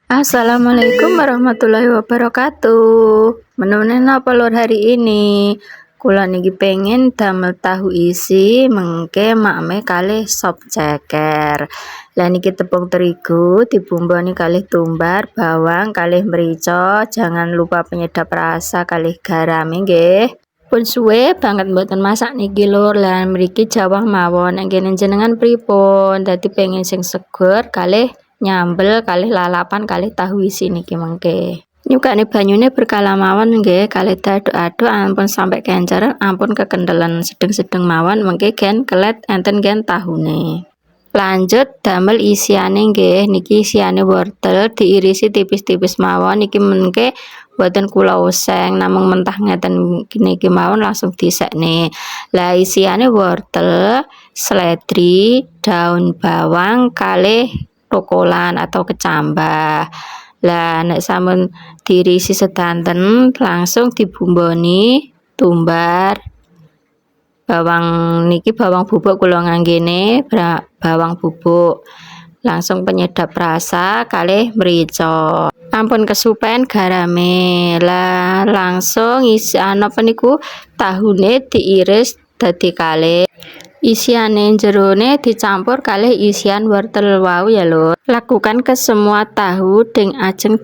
Assalamualaikum warahmatullahi wabarakatuh. Menu napa lur hari ini? Kula niki pengen damel tahu isi mengke makme kalih sop ceker. Lah niki tepung terigu dibumboni kalih tumbar, bawang kalih merica, jangan lupa penyedap rasa kalih garam nggih. Pun suwe banget mboten masak niki lur. Lah mriki jawah mawon nggih jenengan pripun? Dadi pengen sing seger kalih nyambel kalih lalapan kalih tahu isi niki mengke. Nyukane banyune berkala mawon nggih, kalih diaduk-aduk ampun sampai kencer, ampun kekendelen sedeng-sedeng mawon mengke gen kelet enten gen tahune. Lanjut damel isiane nggih, niki isiane wortel diirisi tipis-tipis mawon niki mengke boten kula oseng namung mentah ngeten niki mawon langsung disekne. Lah isiane wortel, seledri, daun bawang kalih tokolan atau kecambah. Lah nek sampun diirisi sedanten langsung dibumboni tumbar bawang niki bawang bubuk kula nganggene bawang bubuk, langsung penyedap rasa kalih merica, ampun kesupen garame. Lah langsung isi napa niku tahune diiris dadi kalih, isiane jerone dicampur kalih isian wortel wau ya lho. Lakukan ke semua tahu ding ajeng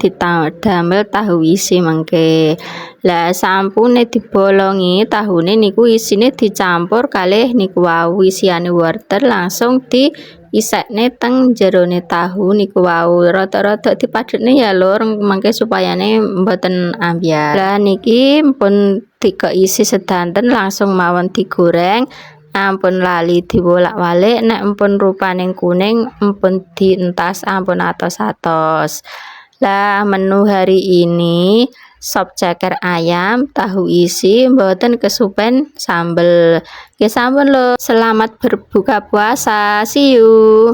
damel tahu isi mengke. Lah sampune dibolongi tahune niku isine dicampur kalih niku wau isiane wortel langsung diisekne teng jerone tahu niku wau. Rada-rada dipadekne ya lur mengke supayane mboten ambyar. Lah niki pun isi sedanten langsung mawon digoreng. Ampun lali dibolak-balik, nek ampun rupane kuning ampun dientas, ampun atos-atos. Lah menu hari ini sop ceker ayam tahu isi mboten kesupen sambel. Nggih sampun lho, selamat berbuka puasa. See you.